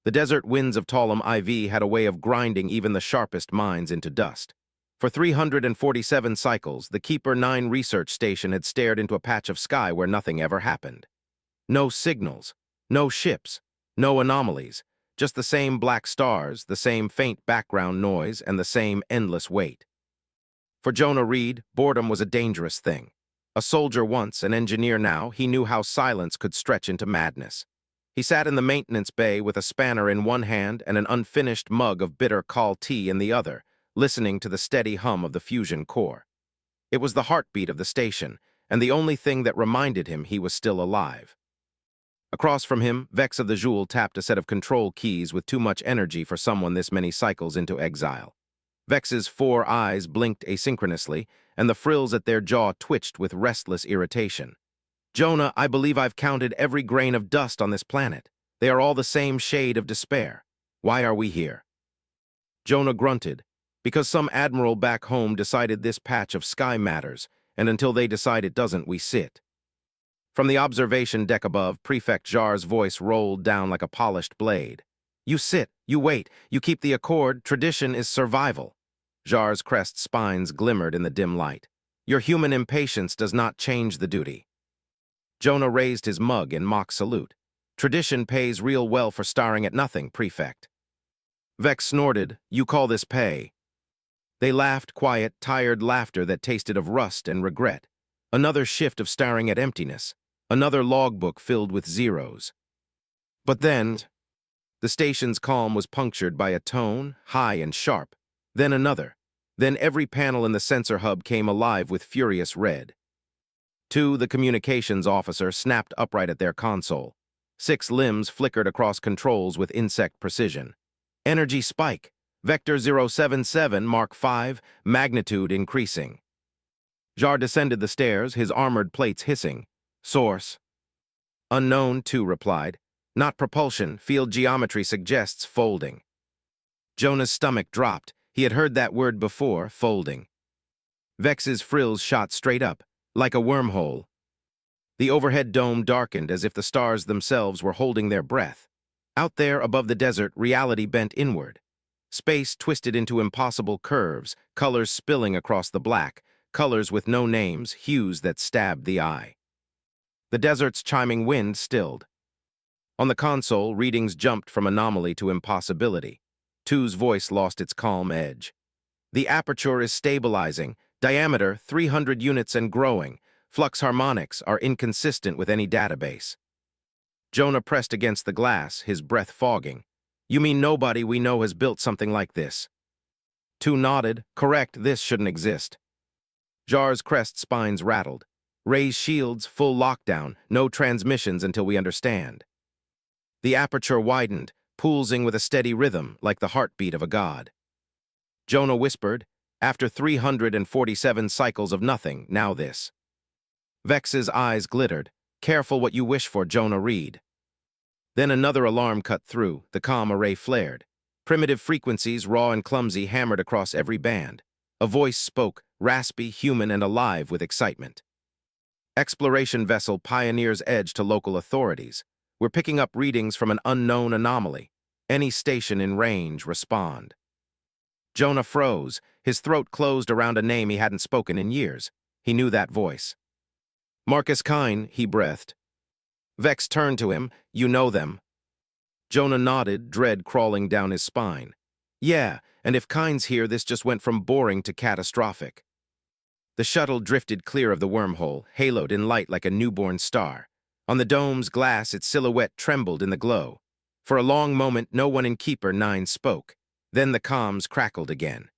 The desert winds of Talim IV had a way of grinding even the sharpest minds into dust. For 347 cycles, the Keeper 9 research station had stared into a patch of sky where nothing ever happened. No signals, no ships, no anomalies, just the same black stars, the same faint background noise, and the same endless wait. For Jonah Reed, boredom was a dangerous thing. A soldier once, an engineer now, he knew how silence could stretch into madness. He sat in the maintenance bay with a spanner in one hand and an unfinished mug of bitter Call tea in the other, listening to the steady hum of the fusion core. It was the heartbeat of the station, and the only thing that reminded him he was still alive. Across from him, Vex of the Joule tapped a set of control keys with too much energy for someone this many cycles into exile. Vex's 4 eyes blinked asynchronously, and the frills at their jaw twitched with restless irritation. Jonah, I believe I've counted every grain of dust on this planet. They are all the same shade of despair. Why are we here? Jonah grunted, because some admiral back home decided this patch of sky matters, and until they decide it doesn't, we sit. From the observation deck above, Prefect Jar's voice rolled down like a polished blade. You sit, you wait, you keep the accord, tradition is survival. Jar's crest spines glimmered in the dim light. Your human impatience does not change the duty. Jonah raised his mug in mock salute. Tradition pays real well for starring at nothing, Prefect. Vex snorted, you call this pay. They laughed quiet, tired laughter that tasted of rust and regret. Another shift of staring at emptiness. Another logbook filled with zeros. But then, the station's calm was punctured by a tone, high and sharp. Then another. Then every panel in the sensor hub came alive with furious red. The communications officer snapped upright at their console. 6 limbs flickered across controls with insect precision. Energy spike. Vector 077, Mark 5, magnitude increasing. Jar descended the stairs, his armored plates hissing. Source. Unknown, 2 replied. Not propulsion, field geometry suggests folding. Jonah's stomach dropped. He had heard that word before, folding. Vex's frills shot straight up, like a wormhole. The overhead dome darkened as if the stars themselves were holding their breath. Out there above the desert, reality bent inward. Space twisted into impossible curves, colors spilling across the black, colors with no names, hues that stabbed the eye. The desert's chiming wind stilled. On the console, readings jumped from anomaly to impossibility. 2's voice lost its calm edge. The aperture is stabilizing, diameter 300 units and growing. Flux harmonics are inconsistent with any database. Jonah pressed against the glass, his breath fogging. You mean nobody we know has built something like this? 2 nodded. Correct, this shouldn't exist. Jar's crest spines rattled. Raise shields, full lockdown, no transmissions until we understand. The aperture widened, pulsing with a steady rhythm like the heartbeat of a god. Jonah whispered, after 347 cycles of nothing, now this. Vex's eyes glittered. Careful what you wish for, Jonah Reed. Then another alarm cut through, the comm array flared. Primitive frequencies, raw and clumsy, hammered across every band. A voice spoke, raspy, human, and alive with excitement. Exploration vessel Pioneer's Edge to local authorities. We're picking up readings from an unknown anomaly. Any station in range, respond. Jonah froze, his throat closed around a name he hadn't spoken in years. He knew that voice. Marcus Kine, he breathed. Vex turned to him. You know them. Jonah nodded, dread crawling down his spine. Yeah, and if Kine's here, this just went from boring to catastrophic. The shuttle drifted clear of the wormhole, haloed in light like a newborn star. On the dome's glass, its silhouette trembled in the glow. For a long moment, no one in Keeper 9 spoke. Then the comms crackled again.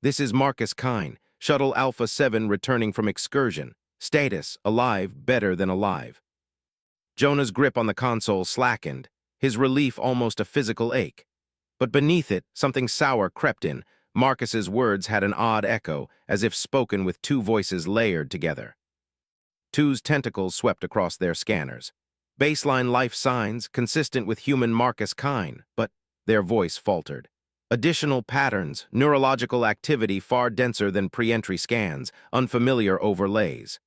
This is Marcus Kine, Shuttle Alpha 7 returning from excursion. Status, alive, better than alive. Jonah's grip on the console slackened, his relief almost a physical ache. But beneath it, something sour crept in. Marcus's words had an odd echo, as if spoken with 2 voices layered together. 2's tentacles swept across their scanners. Baseline life signs, consistent with human Marcus Kine, but their voice faltered. Additional patterns, neurological activity far denser than pre-entry scans, unfamiliar overlays.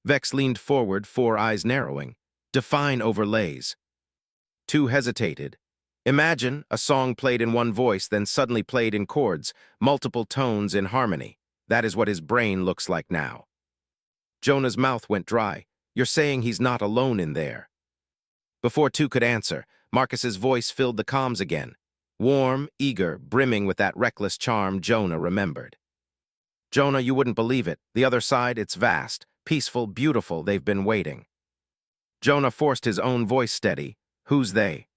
Vex leaned forward, 4 eyes narrowing. Define overlays. 2 hesitated. Imagine a song played in one voice, then suddenly played in chords, multiple tones in harmony. That is what his brain looks like now. Jonah's mouth went dry. You're saying he's not alone in there? Before two could answer, Marcus's voice filled the comms again. Warm, eager, brimming with that reckless charm Jonah remembered. Jonah, you wouldn't believe it. The other side, it's vast, peaceful, beautiful. They've been waiting. Jonah forced his own voice steady. Who's they?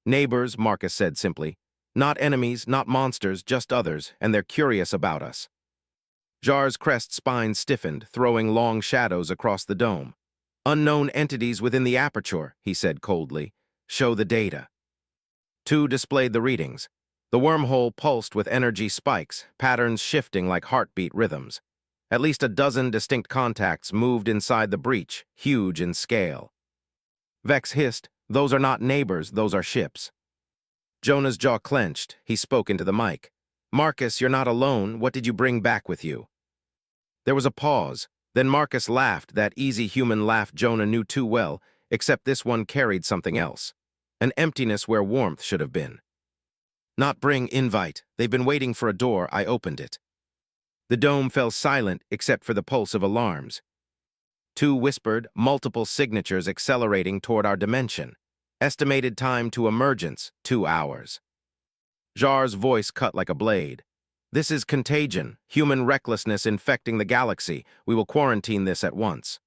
Neighbors, Marcus said simply. Not enemies, not monsters, just others, and they're curious about us. Jar's crest spine stiffened, throwing long shadows across the dome. Unknown entities within the aperture, he said coldly. Show the data. Two displayed the readings. The wormhole pulsed with energy spikes, patterns shifting like heartbeat rhythms. At least a dozen distinct contacts moved inside the breach, huge in scale. Vex hissed, those are not neighbors, those are ships. Jonah's jaw clenched. He spoke into the mic. Marcus, you're not alone. What did you bring back with you? There was a pause. Then Marcus laughed, that easy human laugh Jonah knew too well, except this one carried something else. An emptiness where warmth should have been. Not bring invite. They've been waiting for a door. I opened it. The dome fell silent except for the pulse of alarms. Two whispered, multiple signatures accelerating toward our dimension. Estimated time to emergence, 2 hours. Jar's voice cut like a blade. This is contagion, human recklessness infecting the galaxy. We will quarantine this at once.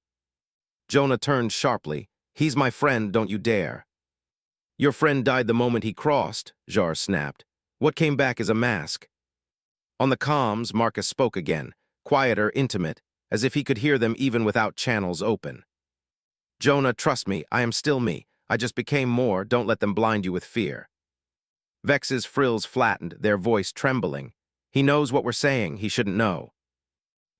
Jonah turned sharply. He's my friend, don't you dare. Your friend died the moment he crossed, Jar snapped. What came back is a mask. On the comms, Marcus spoke again, quieter, intimate, as if he could hear them even without channels open. Jonah, trust me, I am still me. I just became more, don't let them blind you with fear. Vex's frills flattened, their voice trembling. He knows what we're saying, he shouldn't know.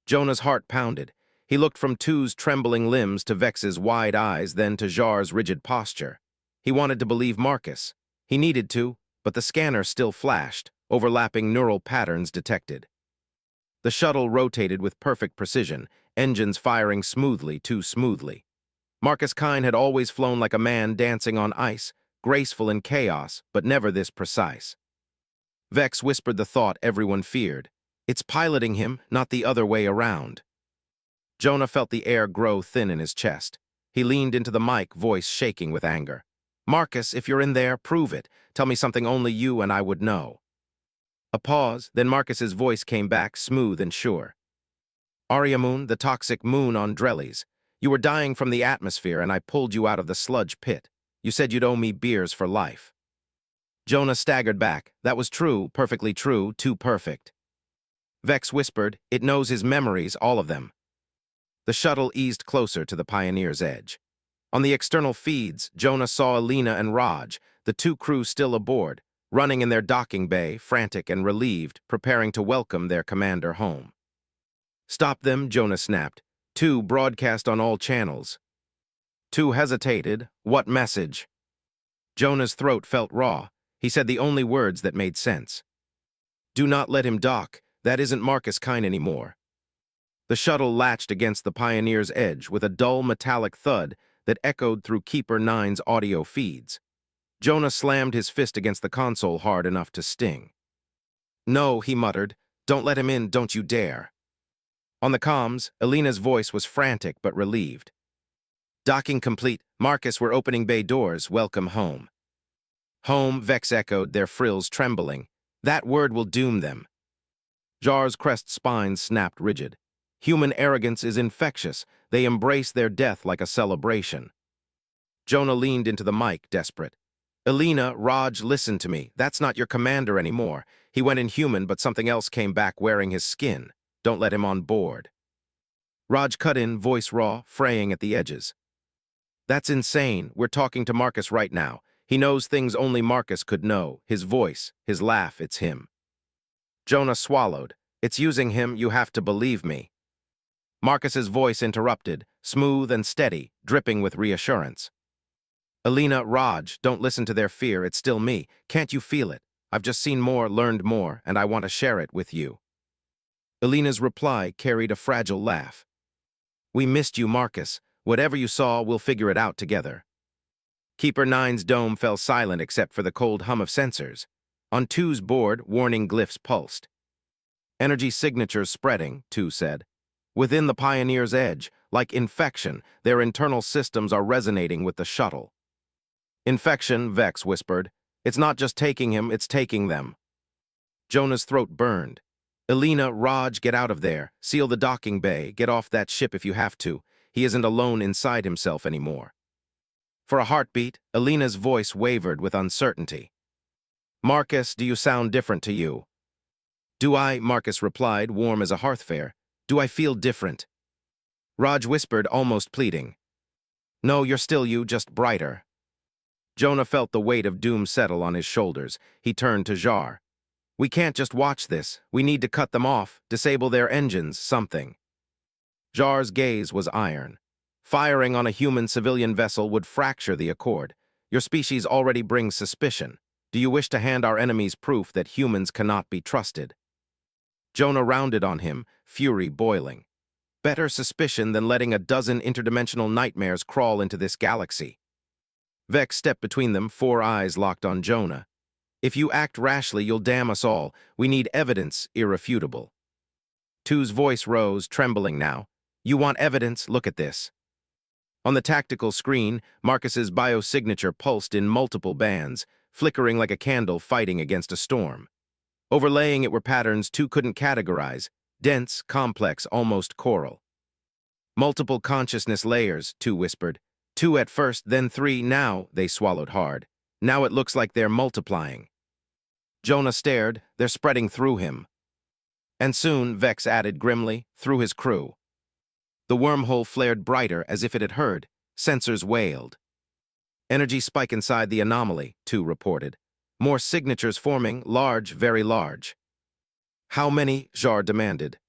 Jonah's heart pounded. He looked from Two's trembling limbs to Vex's wide eyes, then to Jar's rigid posture. He wanted to believe Marcus. He needed to, but the scanner still flashed, overlapping neural patterns detected. The shuttle rotated with perfect precision, engines firing smoothly, too smoothly. Marcus Kine had always flown like a man dancing on ice, graceful in chaos, but never this precise. Vex whispered the thought everyone feared. It's piloting him, not the other way around. Jonah felt the air grow thin in his chest. He leaned into the mic, voice shaking with anger. Marcus, if you're in there, prove it. Tell me something only you and I would know. A pause, then Marcus's voice came back, smooth and sure. Ariamoon, the toxic moon on Drellies. You were dying from the atmosphere and I pulled you out of the sludge pit. You said you'd owe me beers for life. Jonah staggered back. That was true, perfectly true, too perfect. Vex whispered, it knows his memories, all of them. The shuttle eased closer to the Pioneer's edge. On the external feeds, Jonah saw Alina and Raj, the two crew still aboard, running in their docking bay, frantic and relieved, preparing to welcome their commander home. Stop them, Jonah snapped. Two broadcast on all channels. Two hesitated. What message? Jonah's throat felt raw. He said the only words that made sense. Do not let him dock. That isn't Marcus Kine anymore. The shuttle latched against the Pioneer's edge with a dull metallic thud that echoed through Keeper 9's audio feeds. Jonah slammed his fist against the console hard enough to sting. No, he muttered. Don't let him in, don't you dare. On the comms, Alina's voice was frantic but relieved. Docking complete. Marcus, we're opening bay doors. Welcome home. Home, Vex echoed, their frills trembling. That word will doom them. Jar's crest spine snapped rigid. Human arrogance is infectious. They embrace their death like a celebration. Jonah leaned into the mic, desperate. Alina, Raj, listen to me. That's not your commander anymore. He went inhuman, but something else came back wearing his skin. Don't let him on board. Raj cut in, voice raw, fraying at the edges. That's insane. We're talking to Marcus right now. He knows things only Marcus could know. His voice, his laugh, it's him. Jonah swallowed. It's using him, you have to believe me. Marcus's voice interrupted, smooth and steady, dripping with reassurance. Alina, Raj, don't listen to their fear, it's still me. Can't you feel it? I've just seen more, learned more, and I want to share it with you. Alina's reply carried a fragile laugh. We missed you, Marcus. Whatever you saw, we'll figure it out together. Keeper Nine's dome fell silent except for the cold hum of sensors. On Two's board, warning glyphs pulsed. Energy signatures spreading, Two said. Within the Pioneer's edge, like infection, their internal systems are resonating with the shuttle. Infection, Vex whispered. It's not just taking him, it's taking them. Jonah's throat burned. Elena, Raj, get out of there. Seal the docking bay. Get off that ship if you have to. He isn't alone inside himself anymore. For a heartbeat, Elena's voice wavered with uncertainty. Marcus, do you sound different to you? Do I, Marcus replied, warm as a hearthfare. Do I feel different? Raj whispered, almost pleading. No, you're still you, just brighter. Jonah felt the weight of doom settle on his shoulders. He turned to Jar. We can't just watch this. We need to cut them off, disable their engines, something. Jar's gaze was iron. Firing on a human civilian vessel would fracture the accord. Your species already brings suspicion. Do you wish to hand our enemies proof that humans cannot be trusted? Jonah rounded on him, fury boiling. Better suspicion than letting a dozen interdimensional nightmares crawl into this galaxy. Vex stepped between them, 4 eyes locked on Jonah. If you act rashly, you'll damn us all. We need evidence, irrefutable. Two's voice rose, trembling now. You want evidence? Look at this. On the tactical screen, Marcus's biosignature pulsed in multiple bands, flickering like a candle fighting against a storm. Overlaying it were patterns Two couldn't categorize, dense, complex, almost choral. Multiple consciousness layers, Two whispered. 2 at first, then 3, now, they swallowed hard. Now it looks like they're multiplying. Jonah stared, they're spreading through him. And soon, Vex added grimly, through his crew. The wormhole flared brighter as if it had heard. Sensors wailed. Energy spike inside the anomaly, Two reported. More signatures forming, large, very large. How many? Jar demanded.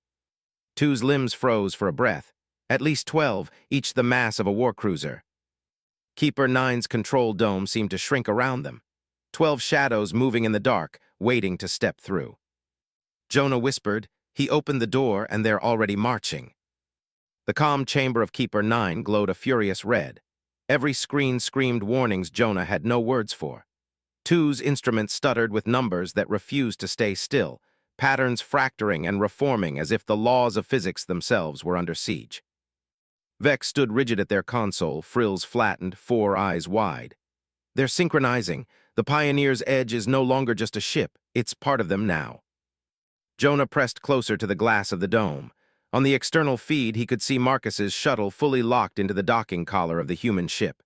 Two's limbs froze for a breath. At least 12, each the mass of a warcruiser. Keeper Nine's control dome seemed to shrink around them. 12 shadows moving in the dark, waiting to step through. Jonah whispered. He opened the door and they're already marching. The calm chamber of Keeper 9 glowed a furious red. Every screen screamed warnings Jonah had no words for. Two's instrument stuttered with numbers that refused to stay still, patterns fracturing and reforming as if the laws of physics themselves were under siege. Vex stood rigid at their console, frills flattened, 4 eyes wide. They're synchronizing. The Pioneer's edge is no longer just a ship, it's part of them now. Jonah pressed closer to the glass of the dome. On the external feed, he could see Marcus's shuttle fully locked into the docking collar of the human ship.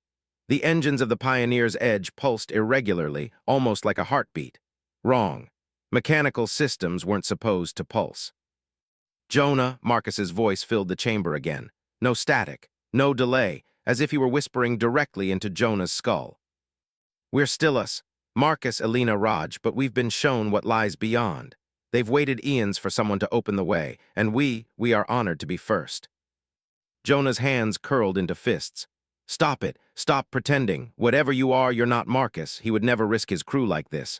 The engines of the Pioneer's edge pulsed irregularly, almost like a heartbeat. Wrong. Mechanical systems weren't supposed to pulse. Jonah, Marcus's voice filled the chamber again. No static, no delay, as if he were whispering directly into Jonah's skull. We're still us, Marcus, Elena, Raj, but we've been shown what lies beyond. They've waited eons for someone to open the way, and we are honored to be first. Jonah's hands curled into fists. Stop it. Stop pretending. Whatever you are, you're not Marcus. He would never risk his crew like this.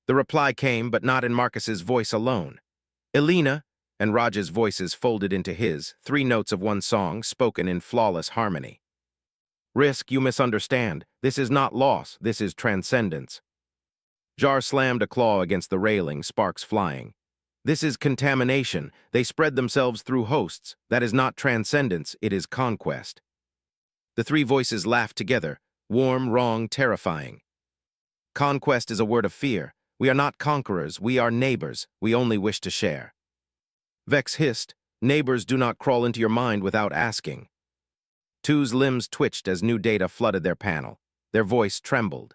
The reply came, but not in Marcus's voice alone. Elena, and Raj's voices folded into his, 3 notes of one song, spoken in flawless harmony. Risk, you misunderstand. This is not loss. This is transcendence. Jar slammed a claw against the railing, sparks flying. This is contamination. They spread themselves through hosts. That is not transcendence. It is conquest. The 3 voices laughed together, warm, wrong, terrifying. Conquest is a word of fear. We are not conquerors. We are neighbors. We only wish to share. Vex hissed. Neighbors do not crawl into your mind without asking. Two's limbs twitched as new data flooded their panel. Their voice trembled.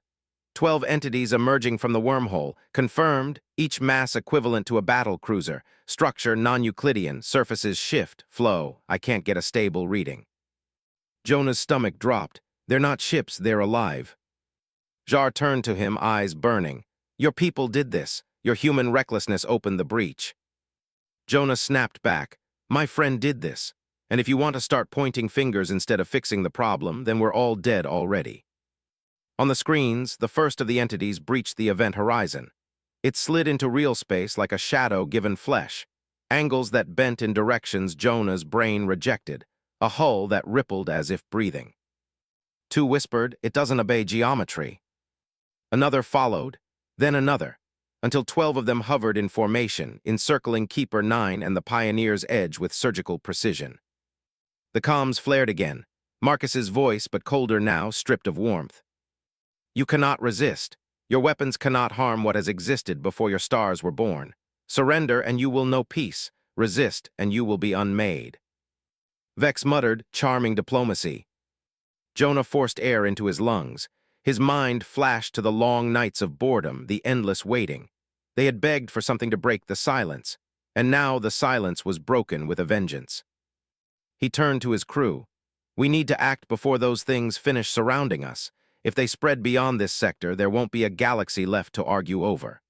12 entities emerging from the wormhole, confirmed, each mass equivalent to a battle cruiser, structure non-Euclidean, surfaces shift, flow. I can't get a stable reading. Jonah's stomach dropped. They're not ships, they're alive. Jar turned to him, eyes burning. Your people did this. Your human recklessness opened the breach. Jonah snapped back. My friend did this. And if you want to start pointing fingers instead of fixing the problem, then we're all dead already. On the screens, the first of the entities breached the event horizon. It slid into real space like a shadow given flesh, angles that bent in directions Jonah's brain rejected, a hull that rippled as if breathing. Two whispered, "It doesn't obey geometry." Another followed, then another, until 12 of them hovered in formation, encircling Keeper 9 and the Pioneer's edge with surgical precision. The comms flared again, Marcus's voice, but colder now, stripped of warmth. "You cannot resist. Your weapons cannot harm what has existed before your stars were born. Surrender and you will know peace. Resist and you will be unmade." Vex muttered, "Charming diplomacy." Jonah forced air into his lungs. His mind flashed to the long nights of boredom, the endless waiting. They had begged for something to break the silence, and now the silence was broken with a vengeance. He turned to his crew. "We need to act before those things finish surrounding us. If they spread beyond this sector, there won't be a galaxy left to argue over."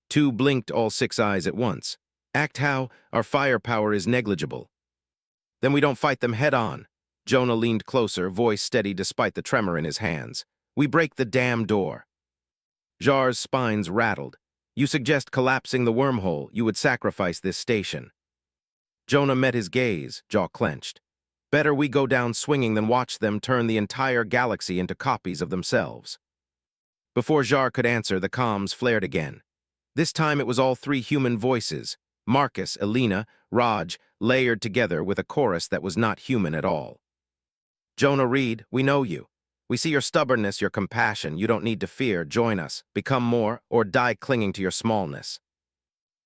Two blinked, all six eyes at once. "Act how? Our firepower is negligible." "Then we don't fight them head-on." Jonah leaned closer, voice steady despite the tremor in his hands. "We break the damn door." Jar's spines rattled. "You suggest collapsing the wormhole, you would sacrifice this station." Jonah met his gaze, jaw clenched. "Better we go down swinging than watch them turn the entire galaxy into copies of themselves." Before Jar could answer, the comms flared again. This time it was all three human voices, Marcus, Elena, Raj, layered together with a chorus that was not human at all. "Jonah Reed, we know you. We see your stubbornness, your compassion. You don't need to fear. Join us. Become more, or die clinging to your smallness."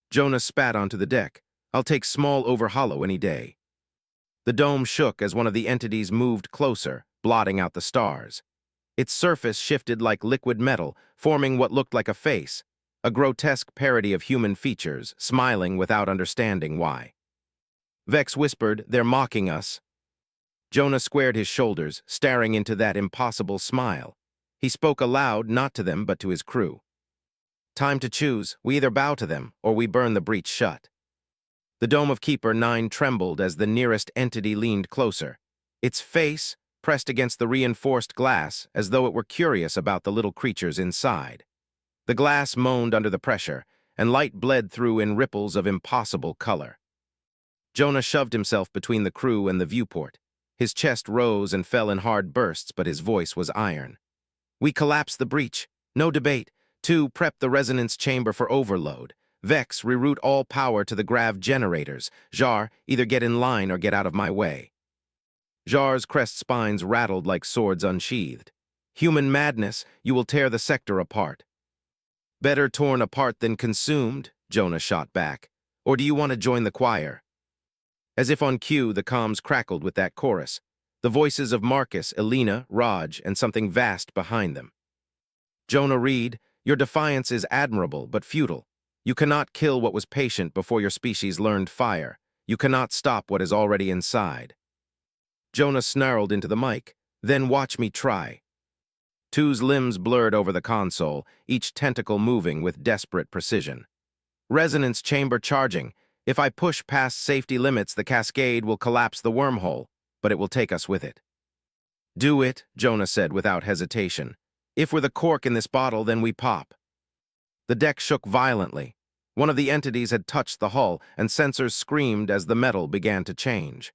Jonah spat onto the deck. "I'll take small over hollow any day." The dome shook as one of the entities moved closer, blotting out the stars. Its surface shifted like liquid metal, forming what looked like a face, a grotesque parody of human features, smiling without understanding why. Vex whispered, "They're mocking us." Jonah squared his shoulders, staring into that impossible smile. He spoke aloud, not to them, but to his crew. "Time to choose. We either bow to them, or we burn the breach shut." The dome of Keeper 9 trembled as the nearest entity leaned closer. Its face pressed against the reinforced glass as though it were curious about the little creatures inside. The glass moaned under the pressure, and light bled through in ripples of impossible color. Jonah shoved himself between the crew and the viewport. His chest rose and fell in hard bursts, but his voice was iron. "We collapse the breach. No debate. 2. Prep the resonance chamber for overload. Vex, reroute all power to the grav generators. Jar, either get in line or get out of my way." Jar's crest spines rattled like swords unsheathed. "Human madness, you will tear the sector apart." "Better torn apart than consumed," Jonah shot back. "Or do you want to join the choir?" As if on cue, the comms crackled with that chorus. The voices of Marcus, Elena, Raj, and something vast behind them. "Jonah Reed, your defiance is admirable, but futile. You cannot kill what was patient before your species learned fire. You cannot stop what is already inside." Jonah snarled into the mic. "Then watch me try." Two's limbs blurred over the console, each tentacle moving with desperate precision. "Resonance chamber charging. If I push past safety limits, the cascade will collapse the wormhole, but it will take us with it." "Do it," Jonah said without hesitation. "If we're the cork in this bottle, then we pop." The deck shook violently. One of the entities had touched the hull, and sensors screamed as the metal began to change.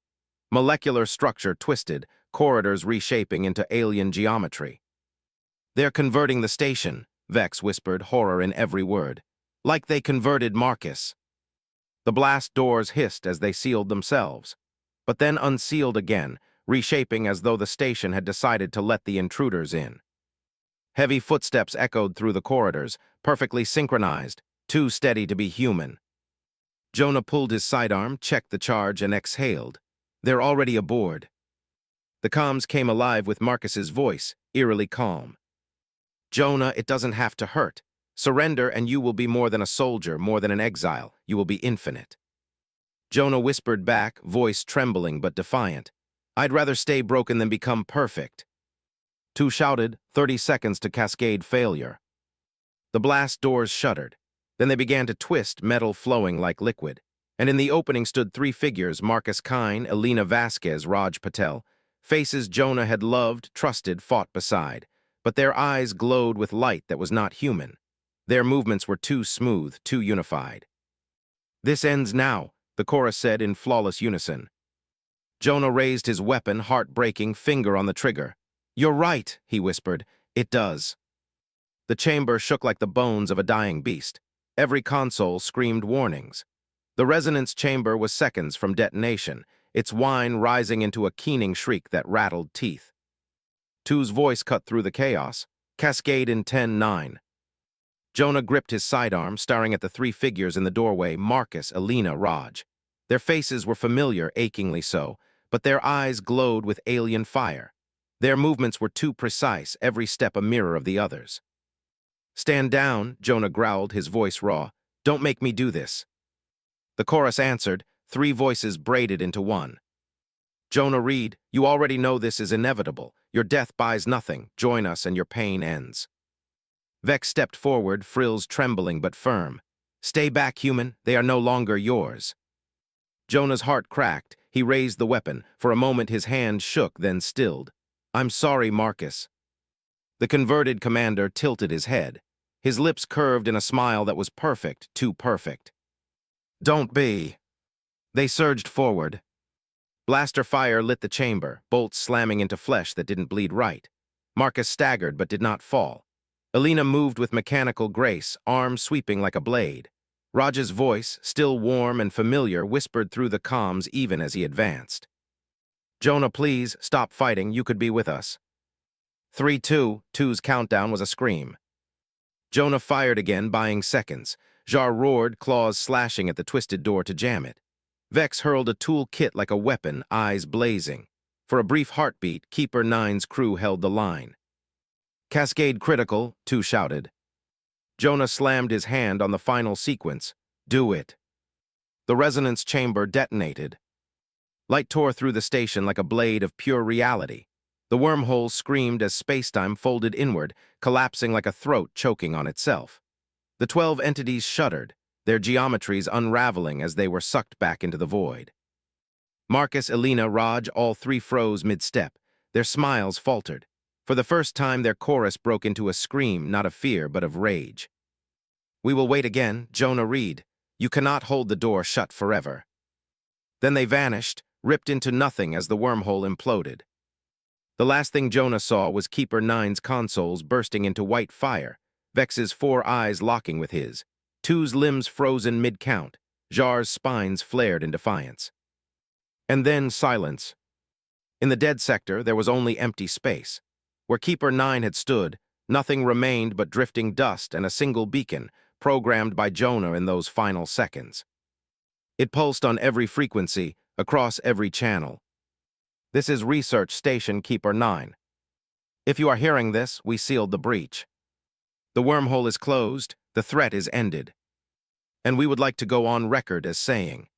Molecular structure twisted, corridors reshaping into alien geometry. "They're converting the station," Vex whispered, horror in every word. "Like they converted Marcus." The blast doors hissed as they sealed themselves, but then unsealed again, reshaping as though the station had decided to let the intruders in. Heavy footsteps echoed through the corridors, perfectly synchronized, too steady to be human. Jonah pulled his sidearm, checked the charge, and exhaled. "They're already aboard." The comms came alive with Marcus's voice, eerily calm. "Jonah, it doesn't have to hurt. Surrender and you will be more than a soldier, more than an exile. You will be infinite." Jonah whispered back, voice trembling but defiant. "I'd rather stay broken than become perfect." Two shouted, 30 seconds to cascade failure. The blast doors shuddered. Then they began to twist, metal flowing like liquid. And in the opening stood three figures, Marcus Kine, Elena Vasquez, Raj Patel. Faces Jonah had loved, trusted, fought beside. But their eyes glowed with light that was not human. Their movements were too smooth, too unified. "This ends now," the chorus said in flawless unison. Jonah raised his weapon, heart-breaking, finger on the trigger. You're right, he whispered. It does. The chamber shook like the bones of a dying beast. Every console screamed warnings. The resonance chamber was seconds from detonation, its whine rising into a keening shriek that rattled teeth. Two's voice cut through the chaos. Cascade in 10-9. Jonah gripped his sidearm, staring at the three figures in the doorway, Marcus, Elena, Raj. Their faces were familiar, achingly so, but their eyes glowed with alien fire. Their movements were too precise, every step a mirror of the others. Stand down, Jonah growled, his voice raw. Don't make me do this. The chorus answered, three voices braided into one. Jonah Reed, you already know this is inevitable. Your death buys nothing. Join us and your pain ends. Vex stepped forward, frills trembling but firm. Stay back, human. They are no longer yours. Jonah's heart cracked. He raised the weapon. For a moment his hand shook, then stilled. I'm sorry, Marcus. The converted commander tilted his head. His lips curved in a smile that was perfect, too perfect. Don't be. They surged forward. Blaster fire lit the chamber, bolts slamming into flesh that didn't bleed right. Marcus staggered but did not fall. Elena moved with mechanical grace, arm sweeping like a blade. Raj's voice, still warm and familiar, whispered through the comms even as he advanced. Jonah, please, stop fighting. You could be with us. 3-2, Two's countdown was a scream. Jonah fired again, buying seconds. Jar roared, claws slashing at the twisted door to jam it. Vex hurled a tool kit like a weapon, eyes blazing. For a brief heartbeat, Keeper 9's crew held the line. Cascade critical, Two shouted. Jonah slammed his hand on the final sequence. Do it. The resonance chamber detonated. Light tore through the station like a blade of pure reality. The wormhole screamed as spacetime folded inward, collapsing like a throat choking on itself. The 12 entities shuddered, their geometries unraveling as they were sucked back into the void. Marcus, Elena, Raj, all three froze mid-step. Their smiles faltered. For the first time, their chorus broke into a scream, not of fear, but of rage. We will wait again, Jonah Reed. You cannot hold the door shut forever. Then they vanished, ripped into nothing as the wormhole imploded. The last thing Jonah saw was Keeper 9's consoles bursting into white fire, Vex's 4 eyes locking with his, Two's limbs frozen mid-count, Jar's spines flared in defiance. And then silence. In the dead sector, there was only empty space. Where Keeper 9 had stood, nothing remained but drifting dust and a single beacon, programmed by Jonah in those final seconds. It pulsed on every frequency, across every channel. This is Research Station Keeper 9. If you are hearing this, we sealed the breach. The wormhole is closed, the threat is ended. And we would like to go on record as saying,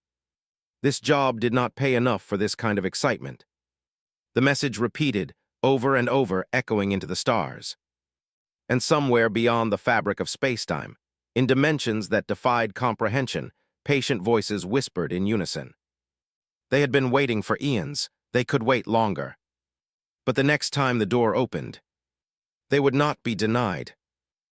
this job did not pay enough for this kind of excitement. The message repeated, over and over, echoing into the stars. And somewhere beyond the fabric of spacetime, in dimensions that defied comprehension, patient voices whispered in unison. They had been waiting for eons. They could wait longer. But the next time the door opened, they would not be denied.